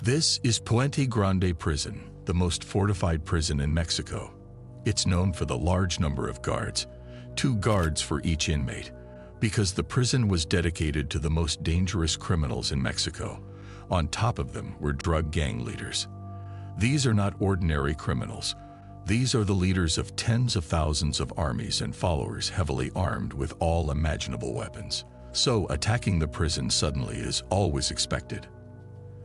This is Puente Grande Prison, the most fortified prison in Mexico. It's known for the large number of guards, 2 guards for each inmate, because the prison was dedicated to the most dangerous criminals in Mexico. On top of them were drug gang leaders. These are not ordinary criminals. These are the leaders of tens of thousands of armies and followers heavily armed with all imaginable weapons. So attacking the prison suddenly is always expected.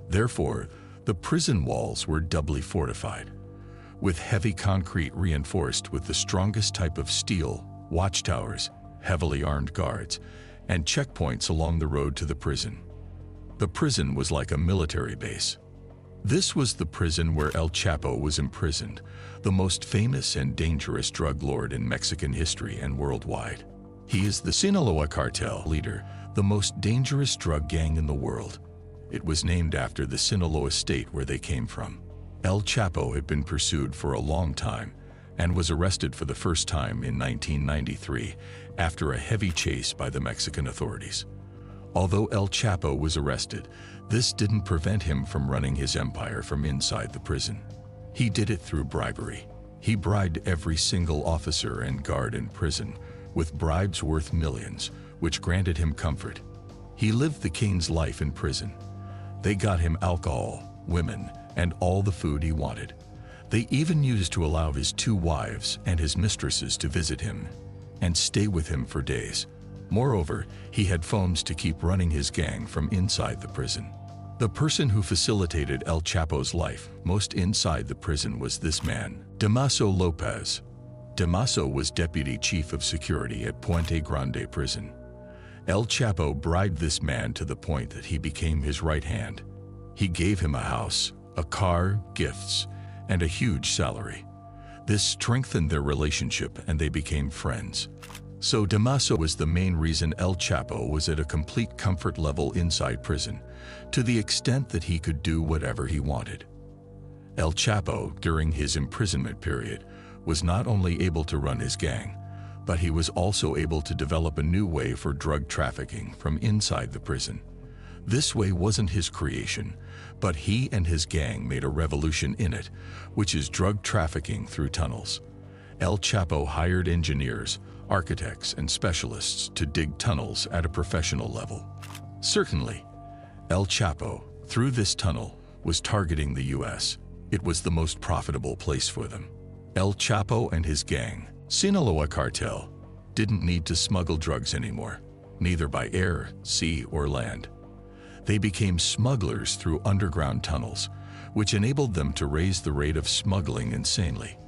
Therefore, the prison walls were doubly fortified, with heavy concrete reinforced with the strongest type of steel, watchtowers, heavily armed guards, and checkpoints along the road to the prison. The prison was like a military base. This was the prison where El Chapo was imprisoned, the most famous and dangerous drug lord in Mexican history and worldwide. He is the Sinaloa cartel leader, the most dangerous drug gang in the world. It was named after the Sinaloa state where they came from. El Chapo had been pursued for a long time and was arrested for the first time in 1993 after a heavy chase by the Mexican authorities. Although El Chapo was arrested, this didn't prevent him from running his empire from inside the prison. He did it through bribery. He bribed every single officer and guard in prison with bribes worth millions, which granted him comfort. He lived the king's life in prison. They got him alcohol, women, and all the food he wanted. They even used to allow his 2 wives and his mistresses to visit him and stay with him for days. Moreover, he had phones to keep running his gang from inside the prison. The person who facilitated El Chapo's life most inside the prison was this man, Damaso Lopez. Damaso was deputy chief of security at Puente Grande Prison. El Chapo bribed this man to the point that he became his right hand. He gave him a house, a car, gifts, and a huge salary. This strengthened their relationship and they became friends. So Damaso was the main reason El Chapo was at a complete comfort level inside prison, to the extent that he could do whatever he wanted. El Chapo, during his imprisonment period, was not only able to run his gang, but he was also able to develop a new way for drug trafficking from inside the prison. This way wasn't his creation, but he and his gang made a revolution in it, which is drug trafficking through tunnels. El Chapo hired engineers, architects, and specialists to dig tunnels at a professional level. Certainly, El Chapo, through this tunnel, was targeting the US. It was the most profitable place for them. El Chapo and his gang, Sinaloa cartel, didn't need to smuggle drugs anymore, neither by air, sea, or land. They became smugglers through underground tunnels, which enabled them to raise the rate of smuggling insanely.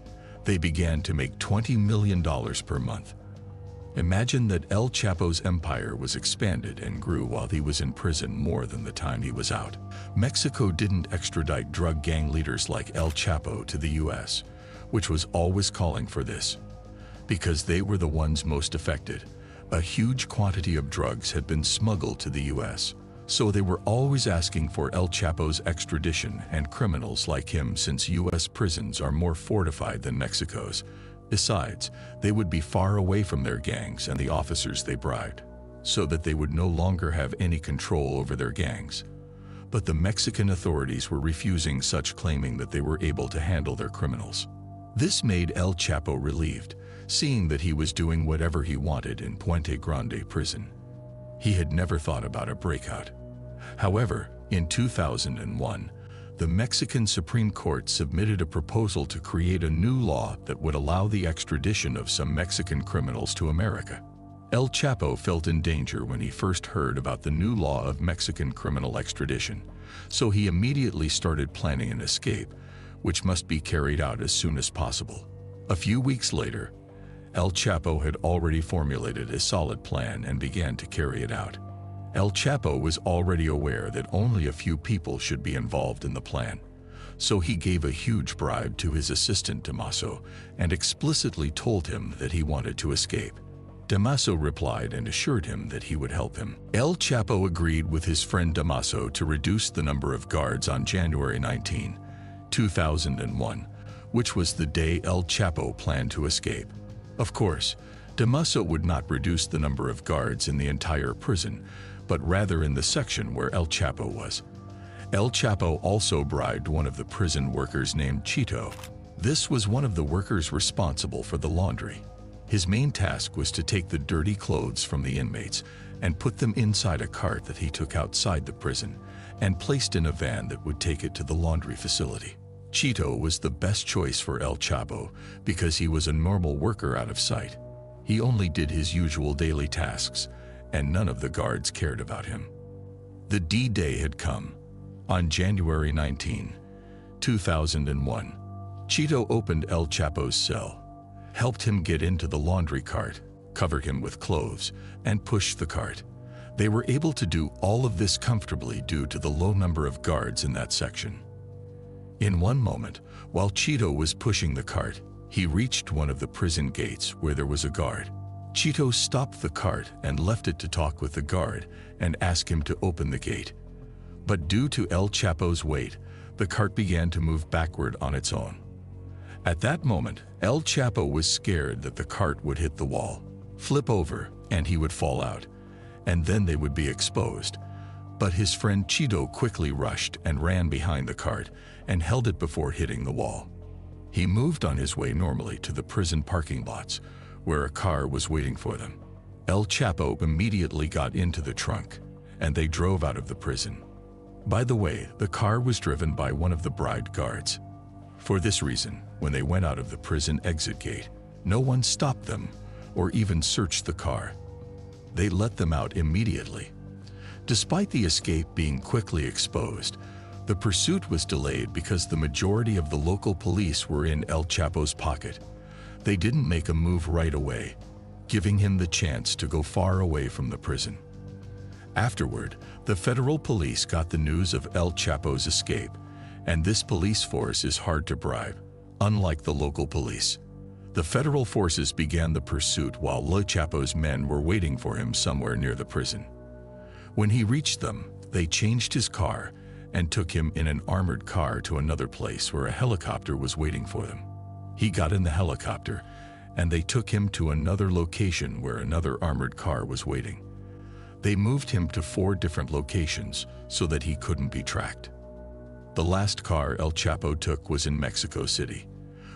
They began to make $20 million per month. Imagine that El Chapo's empire was expanded and grew while he was in prison more than the time he was out. Mexico didn't extradite drug gang leaders like El Chapo to the US, which was always calling for this, because they were the ones most affected. A huge quantity of drugs had been smuggled to the US, so they were always asking for El Chapo's extradition and criminals like him, since US prisons are more fortified than Mexico's. Besides, they would be far away from their gangs and the officers they bribed, so that they would no longer have any control over their gangs. But the Mexican authorities were refusing such, claiming that they were able to handle their criminals. This made El Chapo relieved, seeing that he was doing whatever he wanted in Puente Grande Prison. He had never thought about a breakout. However, in 2001, the Mexican Supreme Court submitted a proposal to create a new law that would allow the extradition of some Mexican criminals to America. El Chapo felt in danger when he first heard about the new law of Mexican criminal extradition, so he immediately started planning an escape, which must be carried out as soon as possible. A few weeks later, El Chapo had already formulated a solid plan and began to carry it out. El Chapo was already aware that only a few people should be involved in the plan, so he gave a huge bribe to his assistant Damaso and explicitly told him that he wanted to escape. Damaso replied and assured him that he would help him. El Chapo agreed with his friend Damaso to reduce the number of guards on January 19, 2001, which was the day El Chapo planned to escape. Of course, Damaso would not reduce the number of guards in the entire prison, but rather in the section where El Chapo was. El Chapo also bribed one of the prison workers named Chito. This was one of the workers responsible for the laundry. His main task was to take the dirty clothes from the inmates and put them inside a cart that he took outside the prison and placed in a van that would take it to the laundry facility. Chito was the best choice for El Chapo because he was a normal worker out of sight. He only did his usual daily tasks, and none of the guards cared about him. The D-Day had come. On January 19, 2001, Chito opened El Chapo's cell, helped him get into the laundry cart, covered him with clothes, and pushed the cart. They were able to do all of this comfortably due to the low number of guards in that section. In one moment, while Chito was pushing the cart, he reached one of the prison gates where there was a guard. Chito stopped the cart and left it to talk with the guard and ask him to open the gate. But due to El Chapo's weight, the cart began to move backward on its own. At that moment, El Chapo was scared that the cart would hit the wall, flip over, and he would fall out, and then they would be exposed. But his friend Chito quickly rushed and ran behind the cart and held it before hitting the wall. He moved on his way normally to the prison parking lots, where a car was waiting for them. El Chapo immediately got into the trunk, and they drove out of the prison. By the way, the car was driven by one of the bribed guards. For this reason, when they went out of the prison exit gate, no one stopped them or even searched the car. They let them out immediately. Despite the escape being quickly exposed, the pursuit was delayed because the majority of the local police were in El Chapo's pocket. They didn't make a move right away, giving him the chance to go far away from the prison. Afterward, the federal police got the news of El Chapo's escape, and this police force is hard to bribe, unlike the local police. The federal forces began the pursuit while El Chapo's men were waiting for him somewhere near the prison. When he reached them, they changed his car and took him in an armored car to another place where a helicopter was waiting for them. He got in the helicopter, and they took him to another location where another armored car was waiting. They moved him to 4 different locations so that he couldn't be tracked. The last car El Chapo took was in Mexico City.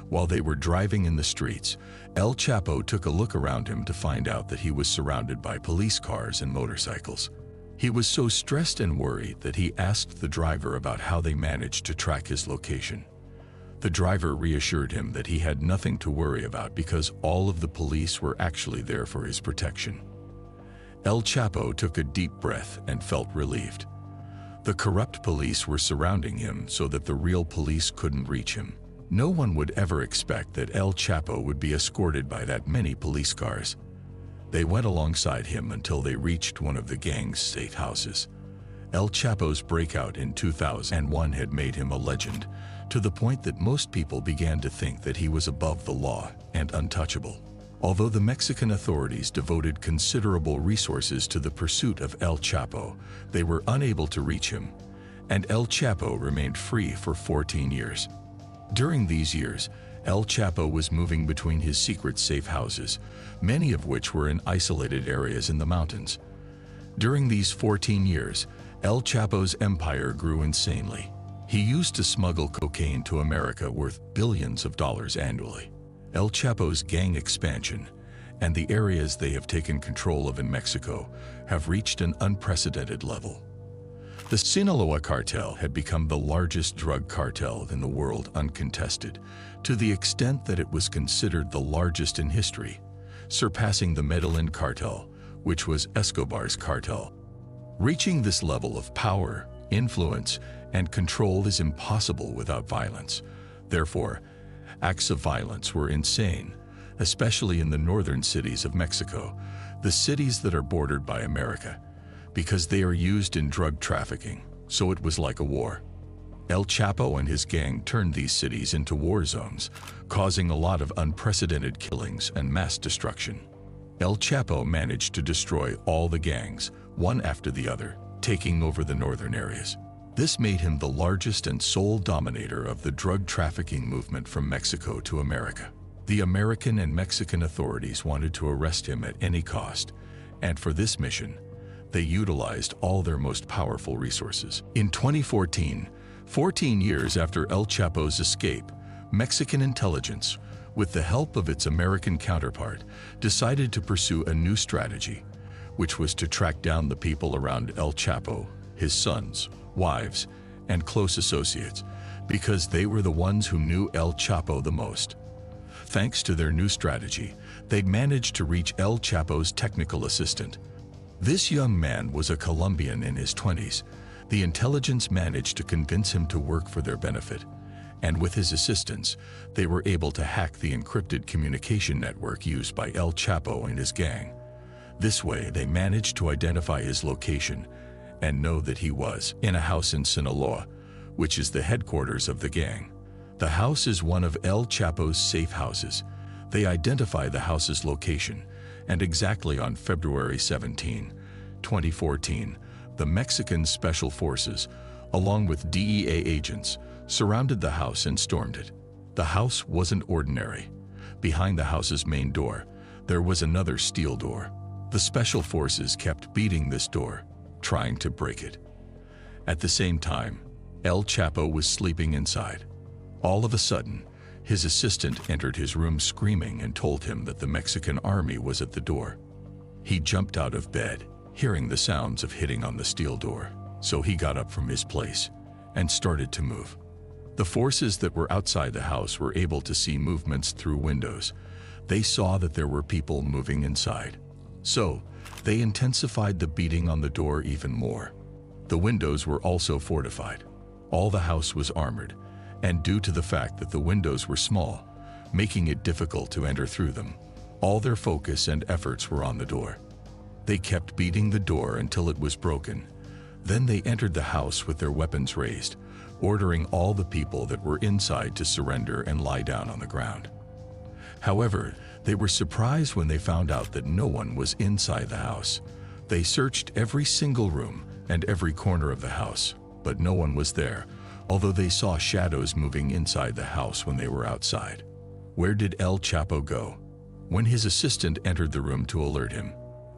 While they were driving in the streets, El Chapo took a look around him to find out that he was surrounded by police cars and motorcycles. He was so stressed and worried that he asked the driver about how they managed to track his location. The driver reassured him that he had nothing to worry about because all of the police were actually there for his protection. El Chapo took a deep breath and felt relieved. The corrupt police were surrounding him so that the real police couldn't reach him. No one would ever expect that El Chapo would be escorted by that many police cars. They went alongside him until they reached one of the gang's safe houses. El Chapo's breakout in 2001 had made him a legend, to the point that most people began to think that he was above the law and untouchable. Although the Mexican authorities devoted considerable resources to the pursuit of El Chapo, they were unable to reach him, and El Chapo remained free for 14 years. During these years, El Chapo was moving between his secret safe houses, many of which were in isolated areas in the mountains. During these 14 years, El Chapo's empire grew insanely. He used to smuggle cocaine to America worth billions of dollars annually. El Chapo's gang expansion and the areas they have taken control of in Mexico have reached an unprecedented level. The Sinaloa cartel had become the largest drug cartel in the world uncontested, to the extent that it was considered the largest in history, surpassing the Medellin cartel, which was Escobar's cartel. Reaching this level of power, influence, and control is impossible without violence. Therefore, acts of violence were insane, especially in the northern cities of Mexico, the cities that are bordered by America, because they are used in drug trafficking, so it was like a war. El Chapo and his gang turned these cities into war zones, causing a lot of unprecedented killings and mass destruction. El Chapo managed to destroy all the gangs, one after the other, taking over the northern areas. This made him the largest and sole dominator of the drug trafficking movement from Mexico to America. The American and Mexican authorities wanted to arrest him at any cost, and for this mission, They utilized all their most powerful resources. In 2014, 14 years after El Chapo's escape, Mexican intelligence, with the help of its American counterpart, decided to pursue a new strategy, which was to track down the people around El Chapo, his sons, wives, and close associates, because they were the ones who knew El Chapo the most. Thanks to their new strategy, they'd managed to reach El Chapo's technical assistant. This young man was a Colombian in his 20s. The intelligence managed to convince him to work for their benefit, and with his assistance, they were able to hack the encrypted communication network used by El Chapo and his gang. This way, they managed to identify his location and know that he was in a house in Sinaloa, which is the headquarters of the gang. The house is one of El Chapo's safe houses. They identify the house's location, and exactly on February 17, 2014, the Mexican Special Forces, along with DEA agents, surrounded the house and stormed it. The house wasn't ordinary. Behind the house's main door, there was another steel door. The Special Forces kept beating this door, trying to break it. At the same time, El Chapo was sleeping inside. All of a sudden, his assistant entered his room screaming and told him that the Mexican army was at the door. He jumped out of bed, hearing the sounds of hitting on the steel door, so he got up from his place and started to move. The forces that were outside the house were able to see movements through windows. They saw that there were people moving inside. So, they intensified the beating on the door even more. The windows were also fortified. All the house was armored, and due to the fact that the windows were small, making it difficult to enter through them, all their focus and efforts were on the door. They kept beating the door until it was broken. Then they entered the house with their weapons raised, ordering all the people that were inside to surrender and lie down on the ground. However, they were surprised when they found out that no one was inside the house. They searched every single room and every corner of the house, but no one was there, although they saw shadows moving inside the house when they were outside. Where did El Chapo go? When his assistant entered the room to alert him,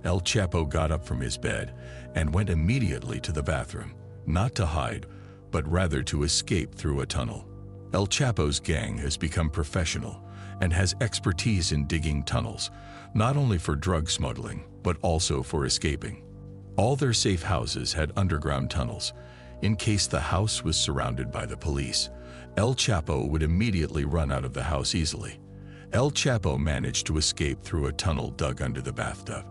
El Chapo got up from his bed and went immediately to the bathroom, not to hide, but rather to escape through a tunnel. El Chapo's gang has become professional and has expertise in digging tunnels, not only for drug smuggling, but also for escaping. All their safe houses had underground tunnels. In case the house was surrounded by the police, El Chapo would immediately run out of the house easily. El Chapo managed to escape through a tunnel dug under the bathtub.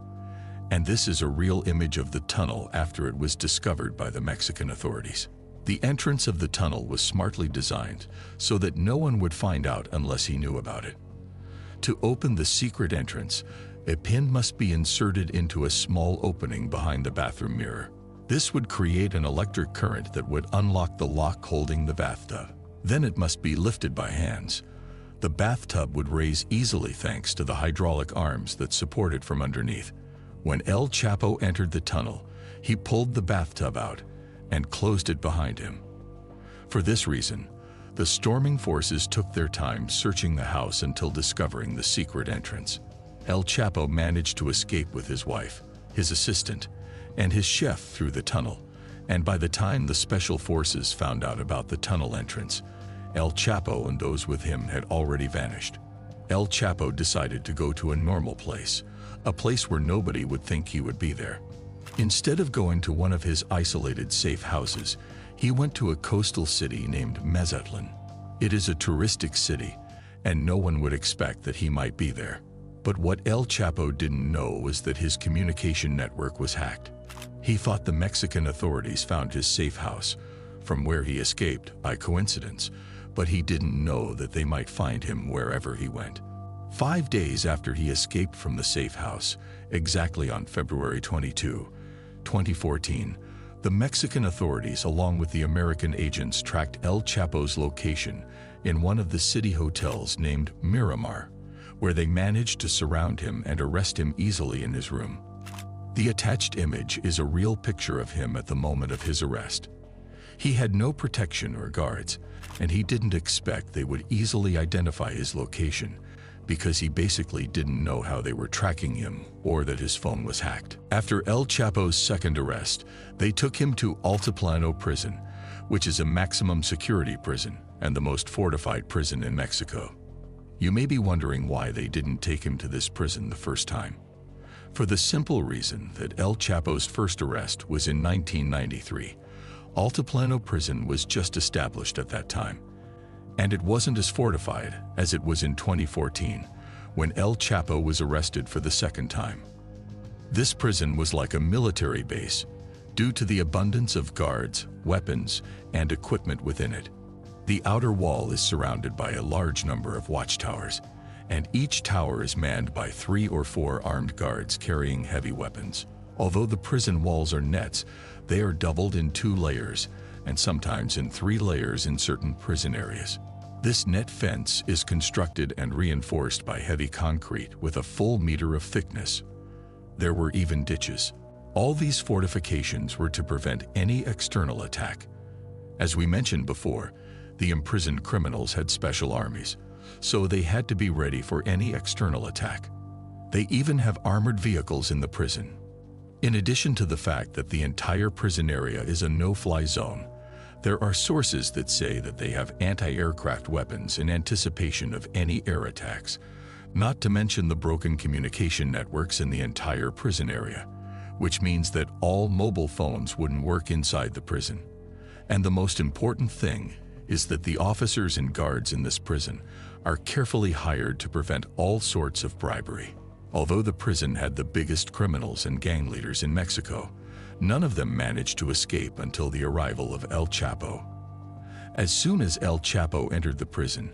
And this is a real image of the tunnel after it was discovered by the Mexican authorities. The entrance of the tunnel was smartly designed so that no one would find out unless he knew about it. To open the secret entrance, a pin must be inserted into a small opening behind the bathroom mirror. This would create an electric current that would unlock the lock holding the bathtub. Then it must be lifted by hands. The bathtub would raise easily thanks to the hydraulic arms that support it from underneath. When El Chapo entered the tunnel, he pulled the bathtub out and closed it behind him. For this reason, the storming forces took their time searching the house until discovering the secret entrance. El Chapo managed to escape with his wife, his assistant, and his chef through the tunnel, and by the time the special forces found out about the tunnel entrance, El Chapo and those with him had already vanished. El Chapo decided to go to a normal place, a place where nobody would think he would be there. Instead of going to one of his isolated safe houses, he went to a coastal city named Mazatlan. It is a touristic city, and no one would expect that he might be there. But what El Chapo didn't know was that his communication network was hacked. He thought the Mexican authorities found his safe house, from where he escaped, by coincidence, but he didn't know that they might find him wherever he went. 5 days after he escaped from the safe house, exactly on February 22, 2014, the Mexican authorities, along with the American agents, tracked El Chapo's location in one of the city hotels named Miramar, where they managed to surround him and arrest him easily in his room. The attached image is a real picture of him at the moment of his arrest. He had no protection or guards, and he didn't expect they would easily identify his location because he basically didn't know how they were tracking him or that his phone was hacked. After El Chapo's second arrest, they took him to Altiplano Prison, which is a maximum security prison and the most fortified prison in Mexico. You may be wondering why they didn't take him to this prison the first time. For the simple reason that El Chapo's first arrest was in 1993. Altiplano Prison was just established at that time, and it wasn't as fortified as it was in 2014, when El Chapo was arrested for the second time. This prison was like a military base due to the abundance of guards, weapons, and equipment within it. The outer wall is surrounded by a large number of watchtowers, and each tower is manned by 3 or 4 armed guards carrying heavy weapons. Although the prison walls are nets, they are doubled in 2 layers, and sometimes in 3 layers in certain prison areas. This net fence is constructed and reinforced by heavy concrete with a full meter of thickness. There were even ditches. All these fortifications were to prevent any external attack. As we mentioned before, the imprisoned criminals had special armies, so they had to be ready for any external attack. They even have armored vehicles in the prison. In addition to the fact that the entire prison area is a no-fly zone, there are sources that say that they have anti-aircraft weapons in anticipation of any air attacks, not to mention the broken communication networks in the entire prison area, which means that all mobile phones wouldn't work inside the prison. And the most important thing is that the officers and guards in this prison are carefully hired to prevent all sorts of bribery. Although the prison had the biggest criminals and gang leaders in Mexico, none of them managed to escape until the arrival of El Chapo. As soon as El Chapo entered the prison,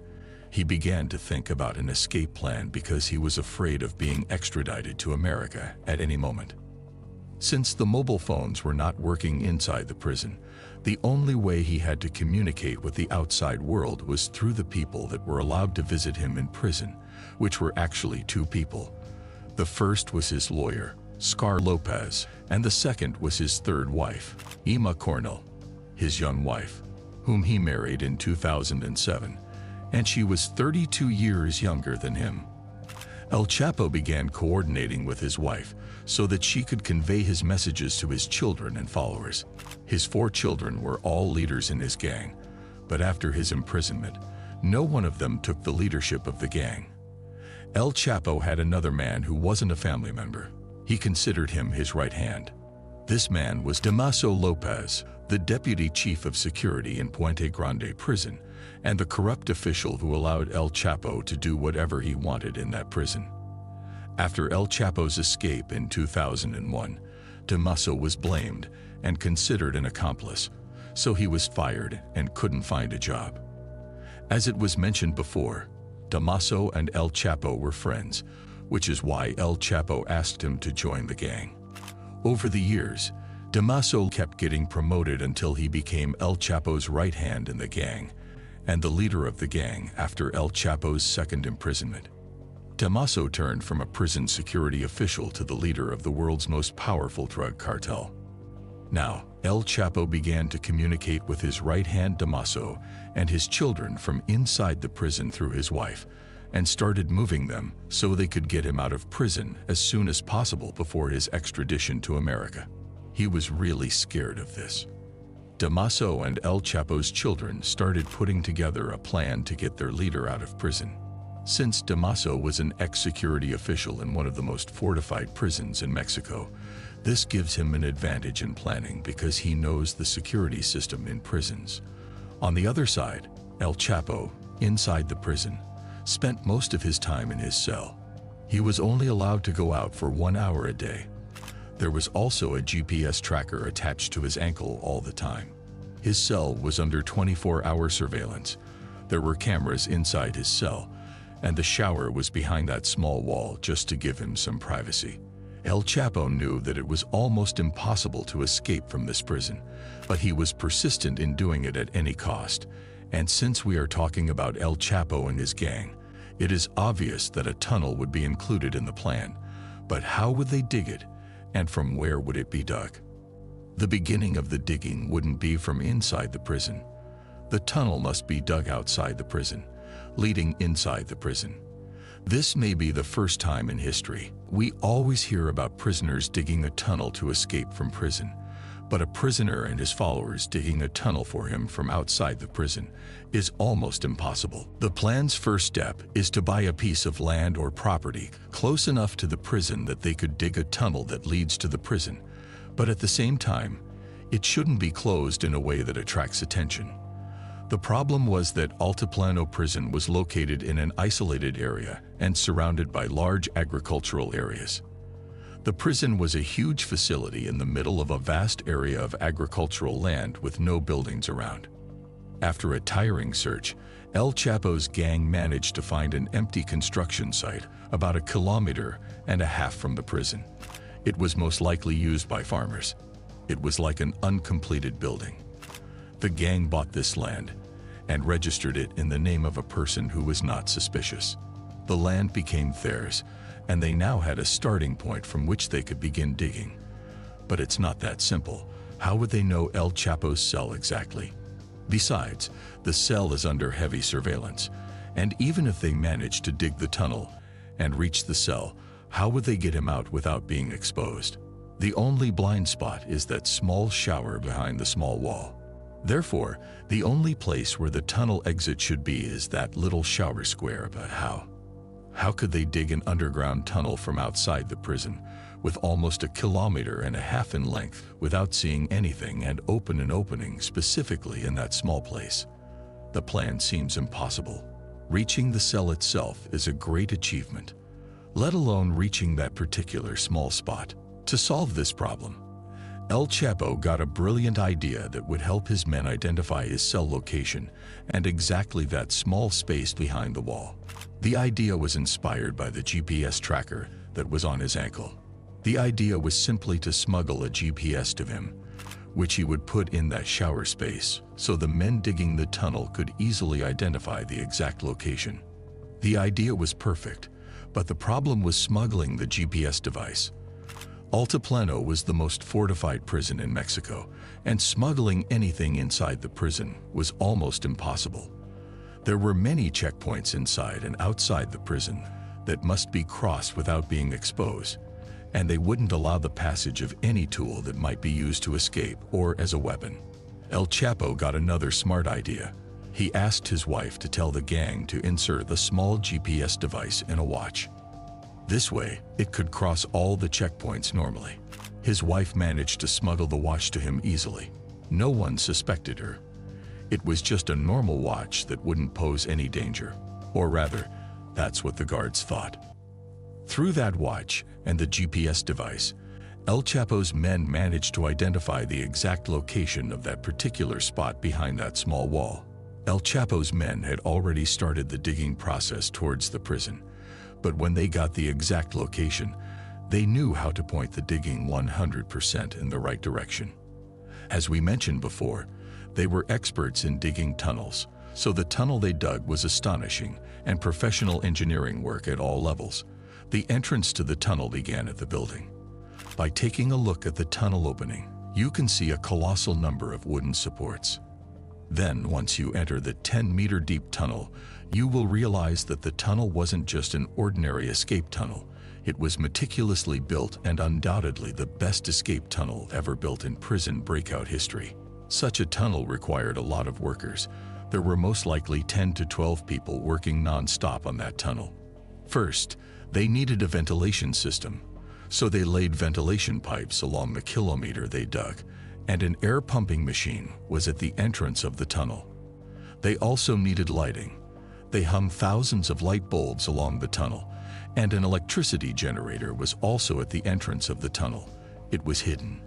he began to think about an escape plan because he was afraid of being extradited to America at any moment. Since the mobile phones were not working inside the prison, the only way he had to communicate with the outside world was through the people that were allowed to visit him in prison, which were actually 2 people. The first was his lawyer, Scar Lopez, and the second was his third wife, Ima Coronel, his young wife, whom he married in 2007, and she was 32 years younger than him. El Chapo began coordinating with his wife so that she could convey his messages to his children and followers. His 4 children were all leaders in his gang, but after his imprisonment, no one of them took the leadership of the gang. El Chapo had another man who wasn't a family member. He considered him his right hand. This man was Damaso Lopez, the deputy chief of security in Puente Grande prison, and the corrupt official who allowed El Chapo to do whatever he wanted in that prison. After El Chapo's escape in 2001, Damaso was blamed and considered an accomplice, so he was fired and couldn't find a job. As it was mentioned before, Damaso and El Chapo were friends, which is why El Chapo asked him to join the gang. Over the years, Damaso kept getting promoted until he became El Chapo's right hand in the gang and the leader of the gang after El Chapo's second imprisonment. Damaso turned from a prison security official to the leader of the world's most powerful drug cartel. Now, El Chapo began to communicate with his right hand Damaso and his children from inside the prison through his wife, and started moving them so they could get him out of prison as soon as possible before his extradition to America. He was really scared of this. Damaso and El Chapo's children started putting together a plan to get their leader out of prison. Since Damaso was an ex-security official in one of the most fortified prisons in Mexico, this gives him an advantage in planning because he knows the security system in prisons. On the other side, El Chapo, inside the prison, spent most of his time in his cell. He was only allowed to go out for 1 hour a day. There was also a GPS tracker attached to his ankle all the time. His cell was under 24-hour surveillance. There were cameras inside his cell, and the shower was behind that small wall just to give him some privacy. El Chapo knew that it was almost impossible to escape from this prison, but he was persistent in doing it at any cost. And since we are talking about El Chapo and his gang, it is obvious that a tunnel would be included in the plan. But how would they dig it, and from where would it be dug? The beginning of the digging wouldn't be from inside the prison. The tunnel must be dug outside the prison, leading inside the prison. This may be the first time in history. We always hear about prisoners digging a tunnel to escape from prison, but a prisoner and his followers digging a tunnel for him from outside the prison is almost impossible. The plan's first step is to buy a piece of land or property close enough to the prison that they could dig a tunnel that leads to the prison, but at the same time, it shouldn't be closed in a way that attracts attention. The problem was that Altiplano prison was located in an isolated area and surrounded by large agricultural areas. The prison was a huge facility in the middle of a vast area of agricultural land with no buildings around. After a tiring search, El Chapo's gang managed to find an empty construction site about 1.5 kilometers from the prison. It was most likely used by farmers. It was like an uncompleted building. The gang bought this land and registered it in the name of a person who was not suspicious. The land became theirs, and they now had a starting point from which they could begin digging. But it's not that simple. How would they know El Chapo's cell exactly? Besides, the cell is under heavy surveillance, and even if they managed to dig the tunnel and reach the cell, how would they get him out without being exposed? The only blind spot is that small shower behind the small wall. Therefore, the only place where the tunnel exit should be is that little shower square. But how? How could they dig an underground tunnel from outside the prison, with almost 1.5 kilometers in length, without seeing anything and open an opening specifically in that small place? The plan seems impossible. Reaching the cell itself is a great achievement, let alone reaching that particular small spot. To solve this problem, El Chapo got a brilliant idea that would help his men identify his cell location and exactly that small space behind the wall. The idea was inspired by the GPS tracker that was on his ankle. The idea was simply to smuggle a GPS to him, which he would put in that shower space so the men digging the tunnel could easily identify the exact location. The idea was perfect, but the problem was smuggling the GPS device. Altiplano was the most fortified prison in Mexico, and smuggling anything inside the prison was almost impossible. There were many checkpoints inside and outside the prison that must be crossed without being exposed, and they wouldn't allow the passage of any tool that might be used to escape or as a weapon. El Chapo got another smart idea. He asked his wife to tell the gang to insert the small GPS device in a watch. This way, it could cross all the checkpoints normally. His wife managed to smuggle the watch to him easily. No one suspected her. It was just a normal watch that wouldn't pose any danger. Or rather, that's what the guards thought. Through that watch and the GPS device, El Chapo's men managed to identify the exact location of that particular spot behind that small wall. El Chapo's men had already started the digging process towards the prison, but when they got the exact location, they knew how to point the digging 100% in the right direction. As we mentioned before, they were experts in digging tunnels, so the tunnel they dug was astonishing and professional engineering work at all levels. The entrance to the tunnel began at the building. By taking a look at the tunnel opening, you can see a colossal number of wooden supports. Then, once you enter the 10-meter deep tunnel, you will realize that the tunnel wasn't just an ordinary escape tunnel. It was meticulously built and undoubtedly the best escape tunnel ever built in prison breakout history. Such a tunnel required a lot of workers. There were most likely 10 to 12 people working non-stop on that tunnel. First, they needed a ventilation system, so they laid ventilation pipes along the kilometer they dug, and an air pumping machine was at the entrance of the tunnel. They also needed lighting. They hung thousands of light bulbs along the tunnel, and an electricity generator was also at the entrance of the tunnel. It was hidden,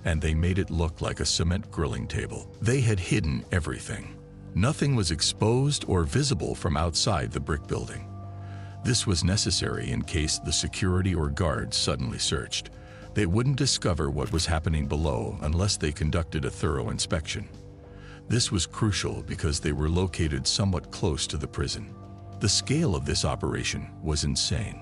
and they made it look like a cement grilling table. They had hidden everything. Nothing was exposed or visible from outside the brick building. This was necessary in case the security or guards suddenly searched. They wouldn't discover what was happening below unless they conducted a thorough inspection. This was crucial because they were located somewhat close to the prison. The scale of this operation was insane.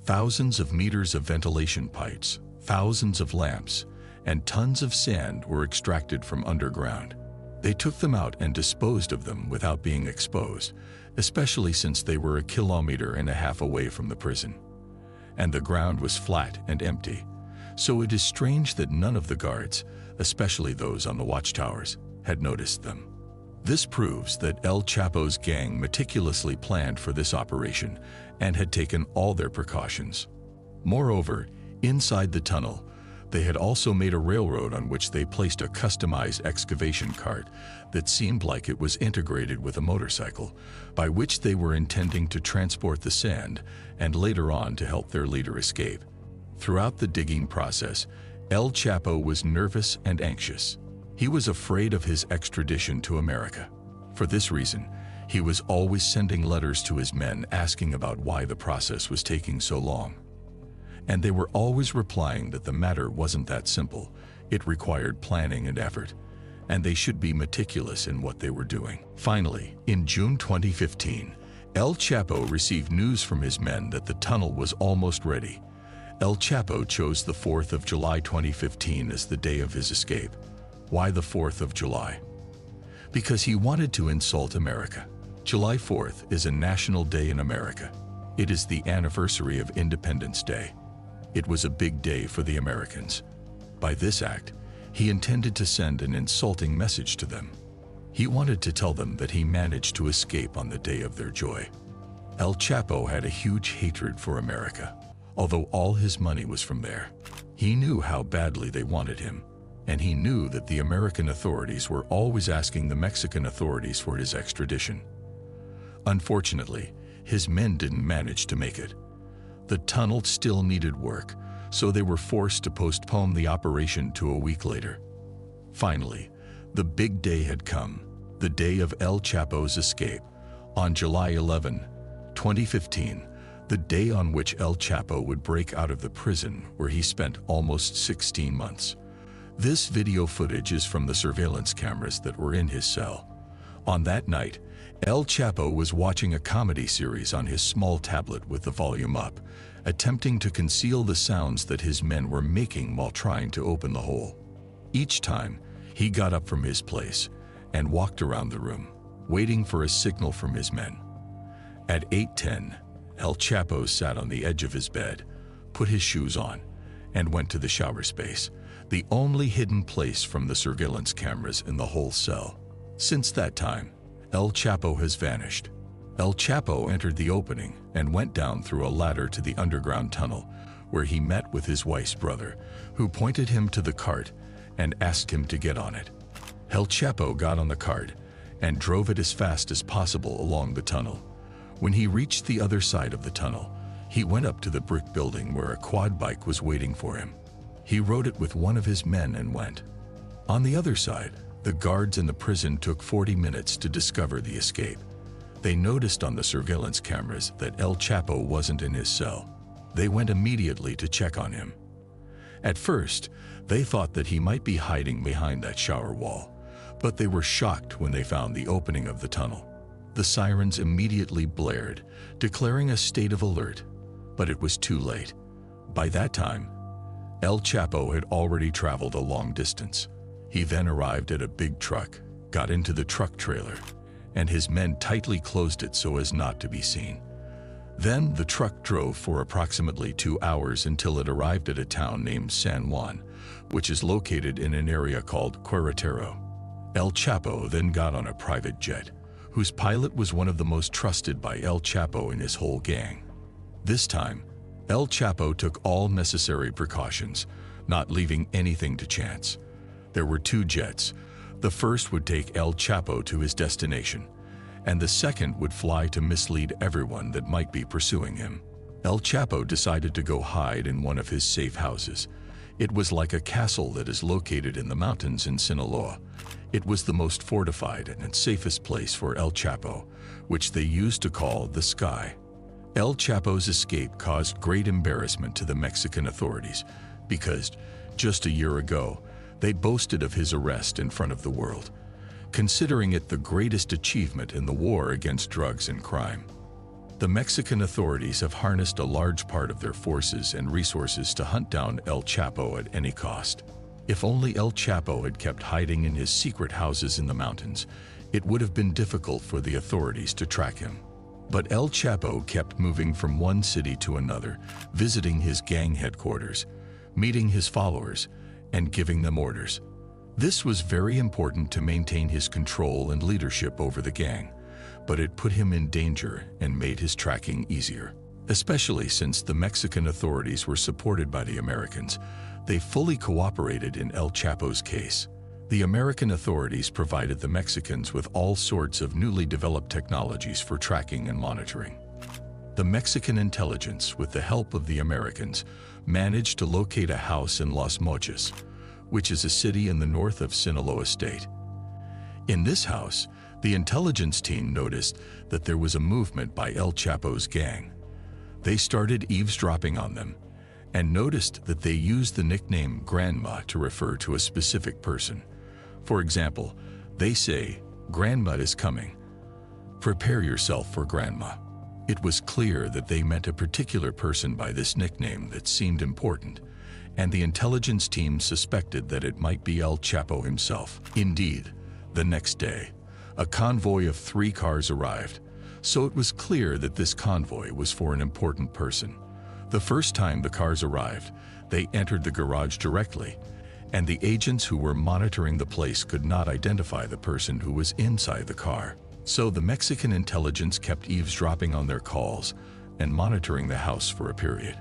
Thousands of meters of ventilation pipes, thousands of lamps, and tons of sand were extracted from underground. They took them out and disposed of them without being exposed, especially since they were 1.5 kilometers away from the prison. And the ground was flat and empty, so it is strange that none of the guards, especially those on the watchtowers, had noticed them. This proves that El Chapo's gang meticulously planned for this operation and had taken all their precautions. Moreover, inside the tunnel, they had also made a railroad on which they placed a customized excavation cart that seemed like it was integrated with a motorcycle, by which they were intending to transport the sand and later on to help their leader escape. Throughout the digging process, El Chapo was nervous and anxious. He was afraid of his extradition to America. For this reason, he was always sending letters to his men asking about why the process was taking so long. And they were always replying that the matter wasn't that simple. It required planning and effort, and they should be meticulous in what they were doing. Finally, in June 2015, El Chapo received news from his men that the tunnel was almost ready. El Chapo chose the 4th of July 2015 as the day of his escape. Why the 4th of July? Because he wanted to insult America. July 4th is a national day in America. It is the anniversary of Independence Day. It was a big day for the Americans. By this act, he intended to send an insulting message to them. He wanted to tell them that he managed to escape on the day of their joy. El Chapo had a huge hatred for America, although all his money was from there. He knew how badly they wanted him, and he knew that the American authorities were always asking the Mexican authorities for his extradition. Unfortunately, his men didn't manage to make it. The tunnel still needed work, so they were forced to postpone the operation to a week later. Finally, the big day had come, the day of El Chapo's escape, on July 11, 2015, the day on which El Chapo would break out of the prison where he spent almost 16 months. This video footage is from the surveillance cameras that were in his cell. On that night, El Chapo was watching a comedy series on his small tablet with the volume up, attempting to conceal the sounds that his men were making while trying to open the hole. Each time, he got up from his place and walked around the room, waiting for a signal from his men. At 8:10, El Chapo sat on the edge of his bed, put his shoes on, and went to the shower space, the only hidden place from the surveillance cameras in the whole cell. Since that time, El Chapo has vanished. El Chapo entered the opening and went down through a ladder to the underground tunnel, where he met with his wife's brother, who pointed him to the cart and asked him to get on it. El Chapo got on the cart and drove it as fast as possible along the tunnel. When he reached the other side of the tunnel, he went up to the brick building where a quad bike was waiting for him. He rode it with one of his men and went. On the other side, the guards in the prison took 40 minutes to discover the escape. They noticed on the surveillance cameras that El Chapo wasn't in his cell. They went immediately to check on him. At first, they thought that he might be hiding behind that shower wall, but they were shocked when they found the opening of the tunnel. The sirens immediately blared, declaring a state of alert, but it was too late. By that time, El Chapo had already traveled a long distance. He then arrived at a big truck, got into the truck trailer, and his men tightly closed it so as not to be seen. Then the truck drove for approximately 2 hours until it arrived at a town named San Juan, which is located in an area called Querétaro. El Chapo then got on a private jet, whose pilot was one of the most trusted by El Chapo and his whole gang. This time, El Chapo took all necessary precautions, not leaving anything to chance. There were 2 jets. The first would take El Chapo to his destination, and the second would fly to mislead everyone that might be pursuing him. El Chapo decided to go hide in one of his safe houses. It was like a castle that is located in the mountains in Sinaloa. It was the most fortified and safest place for El Chapo, which they used to call the Sky. El Chapo's escape caused great embarrassment to the Mexican authorities because, just a year ago, they boasted of his arrest in front of the world, considering it the greatest achievement in the war against drugs and crime. The Mexican authorities have harnessed a large part of their forces and resources to hunt down El Chapo at any cost. If only El Chapo had kept hiding in his secret houses in the mountains, it would have been difficult for the authorities to track him. But El Chapo kept moving from one city to another, visiting his gang headquarters, meeting his followers, and giving them orders. This was very important to maintain his control and leadership over the gang, but it put him in danger and made his tracking easier. Especially since the Mexican authorities were supported by the Americans, they fully cooperated in El Chapo's case. The American authorities provided the Mexicans with all sorts of newly developed technologies for tracking and monitoring. The Mexican intelligence, with the help of the Americans, managed to locate a house in Los Mochis, which is a city in the north of Sinaloa State. In this house, the intelligence team noticed that there was a movement by El Chapo's gang. They started eavesdropping on them and noticed that they used the nickname Grandma to refer to a specific person. For example, they say, "Grandma is coming. Prepare yourself for Grandma." It was clear that they meant a particular person by this nickname that seemed important, and the intelligence team suspected that it might be El Chapo himself. Indeed, the next day, a convoy of 3 cars arrived, so it was clear that this convoy was for an important person. The first time the cars arrived, they entered the garage directly, and the agents who were monitoring the place could not identify the person who was inside the car. So the Mexican intelligence kept eavesdropping on their calls and monitoring the house for a period,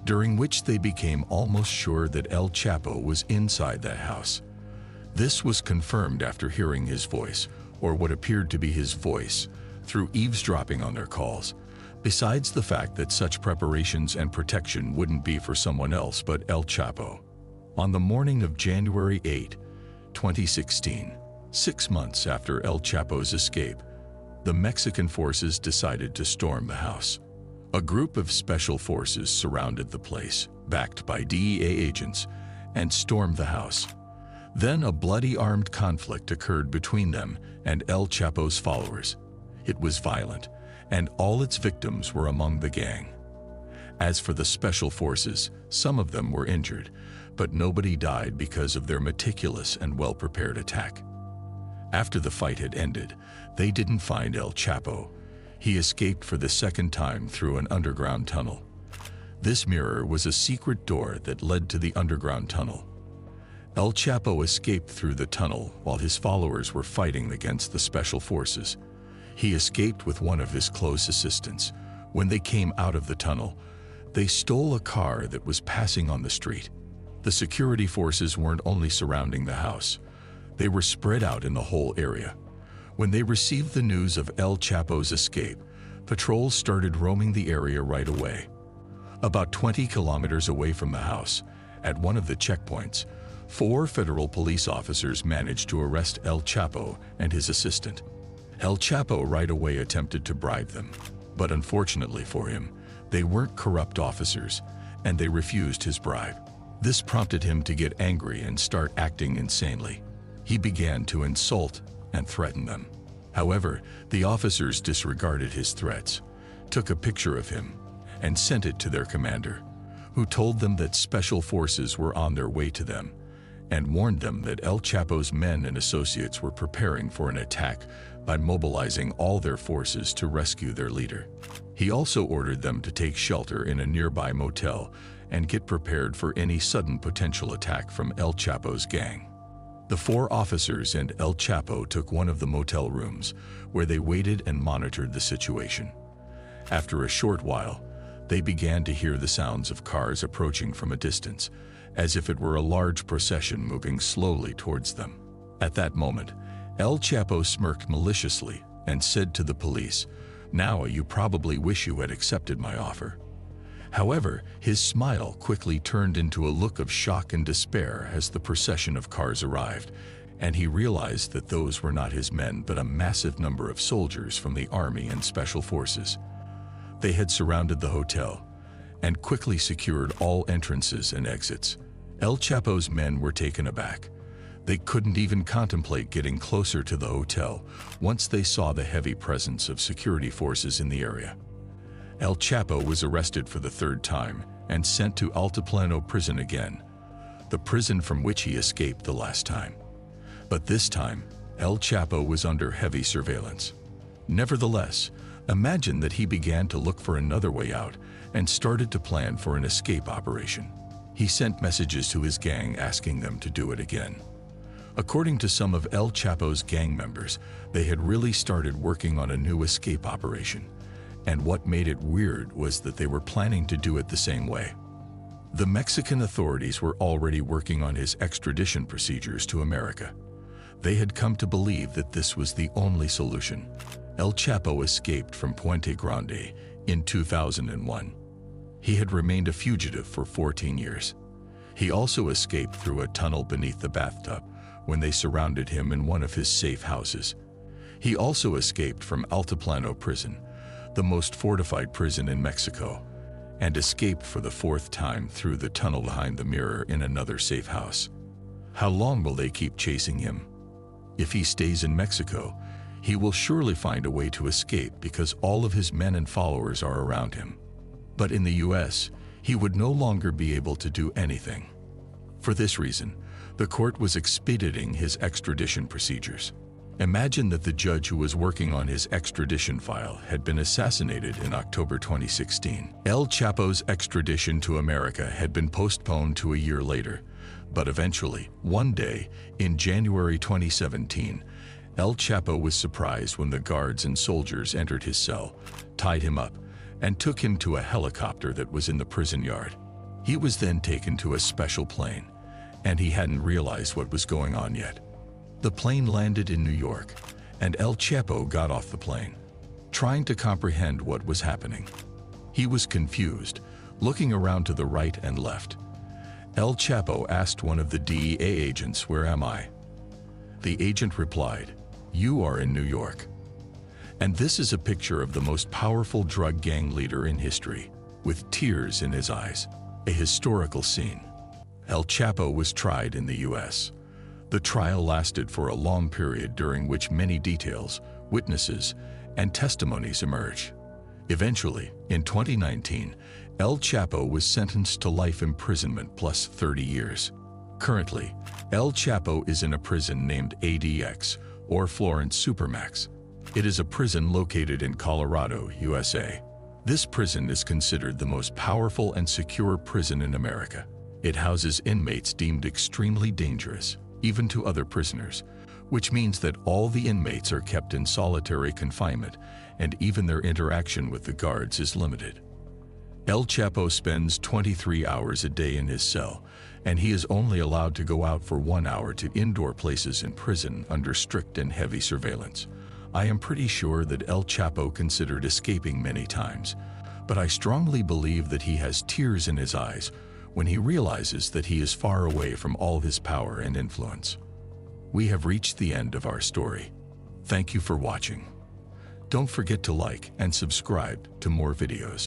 during which they became almost sure that El Chapo was inside that house. This was confirmed after hearing his voice, or what appeared to be his voice, through eavesdropping on their calls, besides the fact that such preparations and protection wouldn't be for someone else but El Chapo. On the morning of January 8, 2016, 6 months after El Chapo's escape, the Mexican forces decided to storm the house. A group of special forces surrounded the place, backed by DEA agents, and stormed the house. Then a bloody armed conflict occurred between them and El Chapo's followers. It was violent, and all its victims were among the gang. As for the special forces, some of them were injured, but nobody died because of their meticulous and well-prepared attack. After the fight had ended, they didn't find El Chapo. He escaped for the second time through an underground tunnel. This mirror was a secret door that led to the underground tunnel. El Chapo escaped through the tunnel while his followers were fighting against the special forces. He escaped with one of his close assistants. When they came out of the tunnel, they stole a car that was passing on the street. The security forces weren't only surrounding the house, they were spread out in the whole area. When they received the news of El Chapo's escape, patrols started roaming the area right away. About 20 kilometers away from the house, at one of the checkpoints, 4 federal police officers managed to arrest El Chapo and his assistant. El Chapo right away attempted to bribe them, but unfortunately for him, they weren't corrupt officers, and they refused his bribe. This prompted him to get angry and start acting insanely. He began to insult and threaten them. However, the officers disregarded his threats, took a picture of him, and sent it to their commander, who told them that special forces were on their way to them, and warned them that El Chapo's men and associates were preparing for an attack by mobilizing all their forces to rescue their leader. He also ordered them to take shelter in a nearby motel and get prepared for any sudden potential attack from El Chapo's gang. The 4 officers and El Chapo took one of the motel rooms, where they waited and monitored the situation. After a short while, they began to hear the sounds of cars approaching from a distance, as if it were a large procession moving slowly towards them. At that moment, El Chapo smirked maliciously and said to the police, "Now you probably wish you had accepted my offer." However, his smile quickly turned into a look of shock and despair as the procession of cars arrived, and he realized that those were not his men but a massive number of soldiers from the army and special forces. They had surrounded the hotel and quickly secured all entrances and exits. El Chapo's men were taken aback. They couldn't even contemplate getting closer to the hotel once they saw the heavy presence of security forces in the area. El Chapo was arrested for the 3rd time and sent to Altiplano prison again. the prison from which he escaped the last time. But this time, El Chapo was under heavy surveillance. Nevertheless, imagine that he began to look for another way out and started to plan for an escape operation. He sent messages to his gang asking them to do it again. According to some of El Chapo's gang members, they had really started working on a new escape operation. And what made it weird was that they were planning to do it the same way. The Mexican authorities were already working on his extradition procedures to America. They had come to believe that this was the only solution. El Chapo escaped from Puente Grande in 2001. He had remained a fugitive for 14 years. He also escaped through a tunnel beneath the bathtub when they surrounded him in one of his safe houses. He also escaped from Altiplano prison, the most fortified prison in Mexico, and escaped for the 4th time through the tunnel behind the mirror in another safe house. How long will they keep chasing him? If he stays in Mexico, he will surely find a way to escape because all of his men and followers are around him. But in the US, he would no longer be able to do anything. For this reason, the court was expediting his extradition procedures. Imagine that the judge who was working on his extradition file had been assassinated in October 2016. El Chapo's extradition to America had been postponed to a year later, but eventually, one day, in January 2017, El Chapo was surprised when the guards and soldiers entered his cell, tied him up, and took him to a helicopter that was in the prison yard. He was then taken to a special plane, and he hadn't realized what was going on yet. The plane landed in New York, and El Chapo got off the plane, trying to comprehend what was happening. He was confused, looking around to the right and left. El Chapo asked one of the DEA agents, "Where am I?" The agent replied, "You are in New York." And this is a picture of the most powerful drug gang leader in history, with tears in his eyes, a historical scene. El Chapo was tried in the US. The trial lasted for a long period during which many details, witnesses, and testimonies emerged. Eventually, in 2019, El Chapo was sentenced to life imprisonment plus 30 years. Currently, El Chapo is in a prison named ADX, or Florence Supermax. It is a prison located in Colorado, USA. This prison is considered the most powerful and secure prison in America. It houses inmates deemed extremely dangerous, even to other prisoners, which means that all the inmates are kept in solitary confinement, and even their interaction with the guards is limited. El Chapo spends 23 hours a day in his cell, and he is only allowed to go out for 1 hour to indoor places in prison under strict and heavy surveillance. I am pretty sure that El Chapo considered escaping many times, but I strongly believe that he has tears in his eyes when he realizes that he is far away from all his power and influence. We have reached the end of our story. Thank you for watching. Don't forget to like and subscribe to more videos.